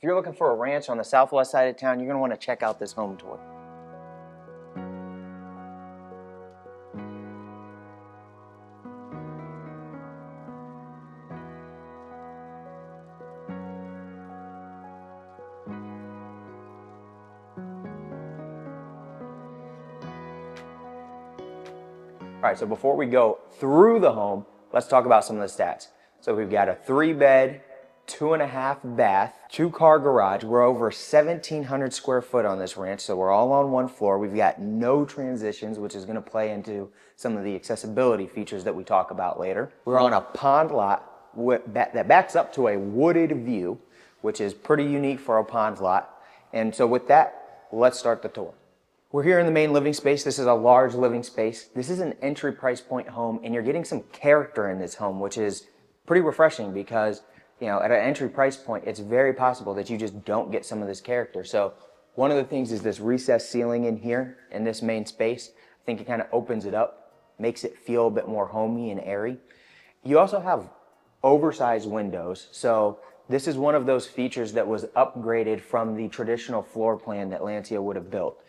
If you're looking for a ranch on the southwest side of town, you're gonna wanna check out this home tour. All right, so before we go through the home, let's talk about some of the stats. So we've got a 3-bed, 2.5 bath, 2-car garage. We're over 1,700 square foot on this ranch, so we're all on one floor. We've got no transitions, which is gonna play into some of the accessibility features that we talk about later. We're on a pond lot that backs up to a wooded view, which is pretty unique for a pond lot. And so with that, let's start the tour. We're here in the main living space. This is a large living space. This is an entry price point home, and you're getting some character in this home, which is pretty refreshing because, you know, at an entry price point, it's very possible that you just don't get some of this character. So one of the things is this recessed ceiling in here in this main space. I think it kind of opens it up, makes it feel a bit more homey and airy. You also have oversized windows. So this is one of those features that was upgraded from the traditional floor plan that Lancia would have built.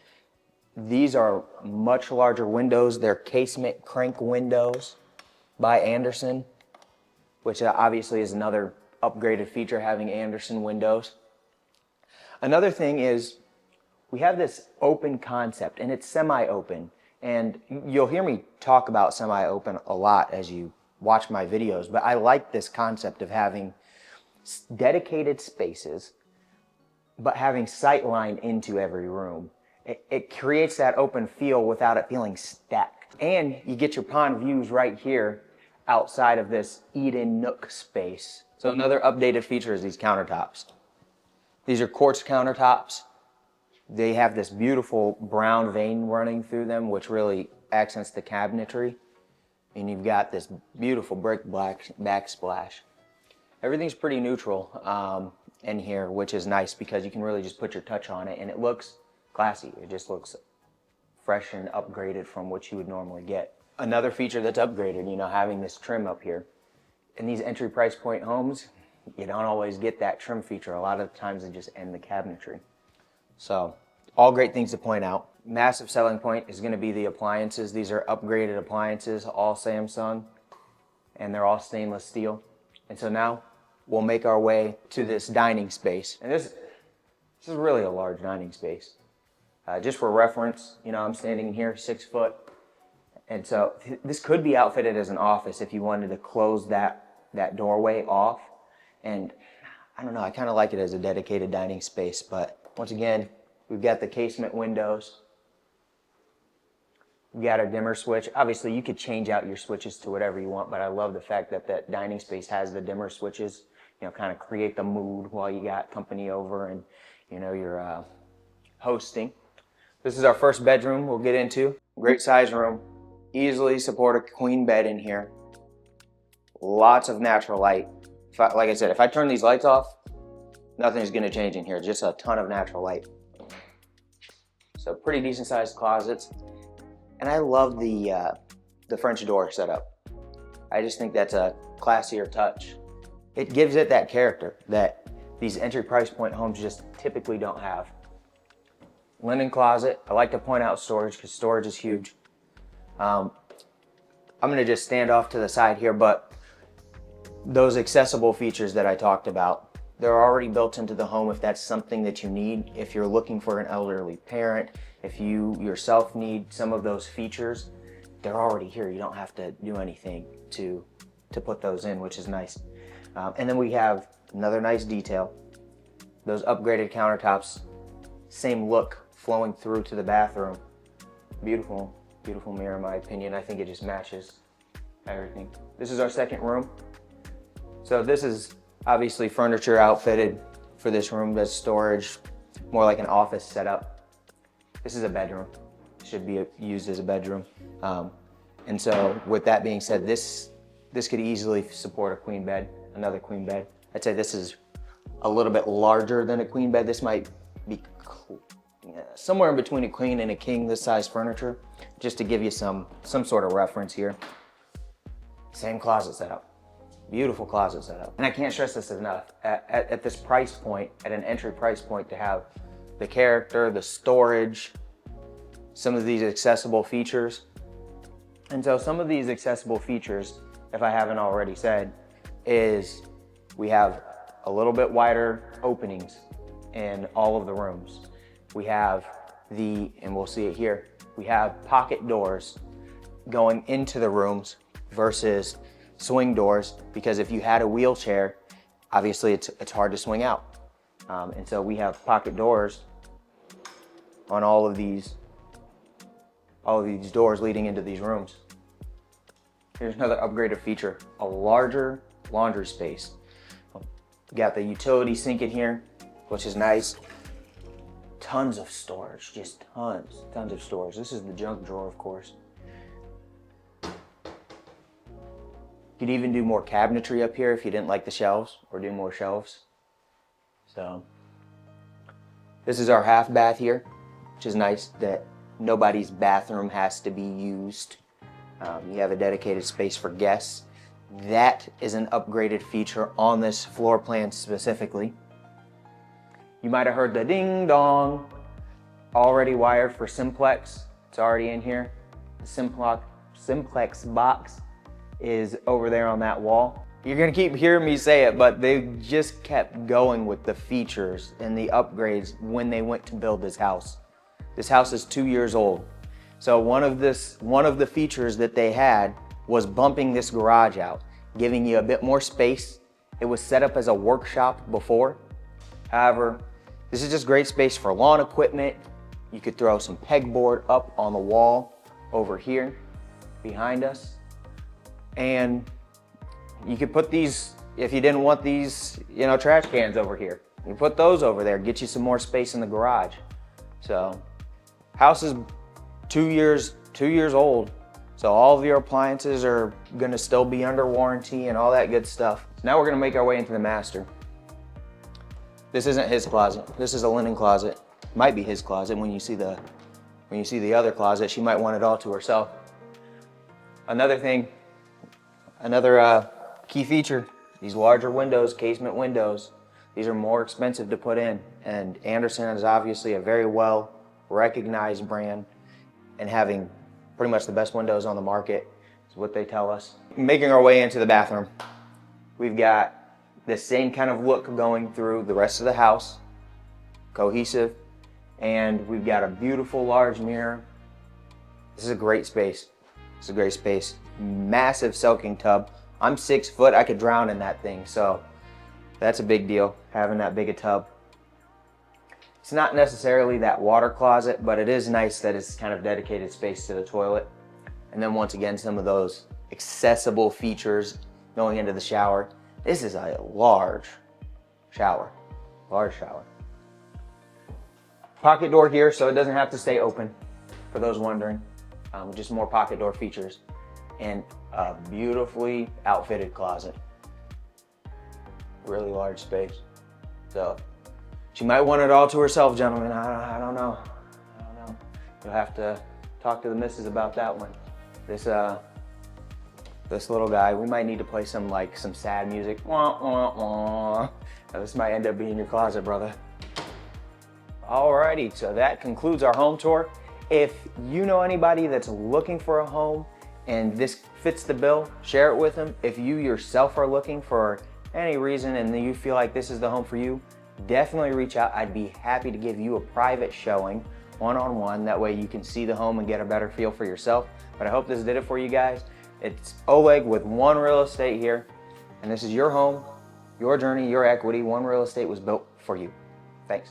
These are much larger windows. They're casement crank windows by Andersen, which obviously is another upgraded feature, having Andersen windows. Another thing is we have this open concept, and it's semi-open. And you'll hear me talk about semi-open a lot as you watch my videos, but I like this concept of having dedicated spaces, but having sight line into every room. It creates that open feel without it feeling stacked. And you get your pond views right here outside of this eat-in nook space. So another updated feature is these countertops. These are quartz countertops. They have this beautiful brown vein running through them, which really accents the cabinetry. And you've got this beautiful brick black backsplash. Everything's pretty neutral in here, which is nice because you can really just put your touch on it, and it looks classy. It just looks fresh and upgraded from what you would normally get. Another feature that's upgraded, you know, having this trim up here. In these entry price point homes, you don't always get that trim feature. A lot of times they just end the cabinetry. So, all great things to point out. Massive selling point is gonna be the appliances. These are upgraded appliances, all Samsung, and they're all stainless steel. And so now, we'll make our way to this dining space. And this is really a large dining space. Just for reference, you know, I'm standing in here 6 foot. And so this could be outfitted as an office if you wanted to close that doorway off. And I don't know, I kind of like it as a dedicated dining space. But once again, we've got the casement windows. We've got our dimmer switch. Obviously, you could change out your switches to whatever you want, but I love the fact that that dining space has the dimmer switches, you know, kind of create the mood while you got company over and, you know, you're hosting. This is our first bedroom we'll get into. Great size room. Easily support a queen bed in here. Lots of natural light. Like I said, if I turn these lights off, nothing's gonna change in here. Just a ton of natural light. So pretty decent sized closets. And I love the French door setup. I just think that's a classier touch. It gives it that character that these entry price point homes just typically don't have. Linen closet. I like to point out storage because storage is huge. I'm gonna just stand off to the side here, but those accessible features that I talked about, they're already built into the home if that's something that you need. If you're looking for an elderly parent, if you yourself need some of those features, they're already here. You don't have to do anything to put those in, which is nice. And then we have another nice detail. Those upgraded countertops, same look flowing through to the bathroom. Beautiful, beautiful mirror in my opinion. I think it just matches everything. This is our second room. So this is obviously furniture outfitted for this room. There's storage, more like an office setup. This is a bedroom. Should be used as a bedroom. And so with that being said, this could easily support a queen bed, another queen bed. I'd say this is a little bit larger than a queen bed. This might be somewhere in between a queen and a king, this size furniture, just to give you some sort of reference here. Same closet setup. Beautiful closet setup. And I can't stress this enough. At this price point, at an entry price point, to have the character, the storage, some of these accessible features. And so some of these accessible features, if I haven't already said, is we have a little bit wider openings in all of the rooms. We have and we'll see it here, we have pocket doors going into the rooms versus swing doors, because if you had a wheelchair, obviously it's hard to swing out. And so we have pocket doors on all of these doors leading into these rooms. Here's another upgraded feature, a larger laundry space. We got the utility sink in here, which is nice. Tons of storage, just tons of storage. This is the junk drawer, of course. You could even do more cabinetry up here if you didn't like the shelves, or do more shelves. So this is our half bath here, which is nice that nobody's bathroom has to be used. You have a dedicated space for guests. That is an upgraded feature on this floor plan specifically. You might have heard the ding dong, already wired for simplex. It's already in here. The simplex box is over there on that wall. You're gonna keep hearing me say it, but they just kept going with the features and the upgrades when they went to build this house. This house is 2 years old. So one of the features that they had was bumping this garage out, giving you a bit more space. It was set up as a workshop before. However, this is just great space for lawn equipment. You could throw some pegboard up on the wall over here behind us. And you could put these, if you didn't want these, trash cans over here, you put those over there, get you some more space in the garage. So, house is 2 years old. So all of your appliances are gonna still be under warranty and all that good stuff. Now we're gonna make our way into the master. This isn't his closet. This is a linen closet. Might be his closet. When you see the other closet, she might want it all to herself. Another key feature, these larger windows, casement windows. These are more expensive to put in, and Andersen is obviously a very well recognized brand, and having pretty much the best windows on the market is what they tell us. Making our way into the bathroom, we've got the same kind of look going through the rest of the house, cohesive, and we've got a beautiful large mirror. This is a great space. It's a great space. Massive soaking tub. I'm 6 foot, I could drown in that thing, so that's a big deal, having that big a tub. It's not necessarily that water closet, but it is nice that it's kind of dedicated space to the toilet. And then once again, some of those accessible features going into the shower. This is a large shower. Pocket door here, so it doesn't have to stay open, for those wondering. Just more pocket door features. And a beautifully outfitted closet. Really large space. So she might want it all to herself, gentlemen. I don't know. You'll have to talk to the missus about that one. This little guy, we might need to play some sad music. Wah, wah, wah. This might end up being your closet, brother. Alrighty, so that concludes our home tour. If you know anybody that's looking for a home and this fits the bill, share it with them. If you yourself are looking for any reason and you feel like this is the home for you, definitely reach out. I'd be happy to give you a private showing, one-on-one. That way you can see the home and get a better feel for yourself. But I hope this did it for you guys. It's Oleg with One Real Estate here. And this is your home, your journey, your equity. One Real Estate was built for you. Thanks.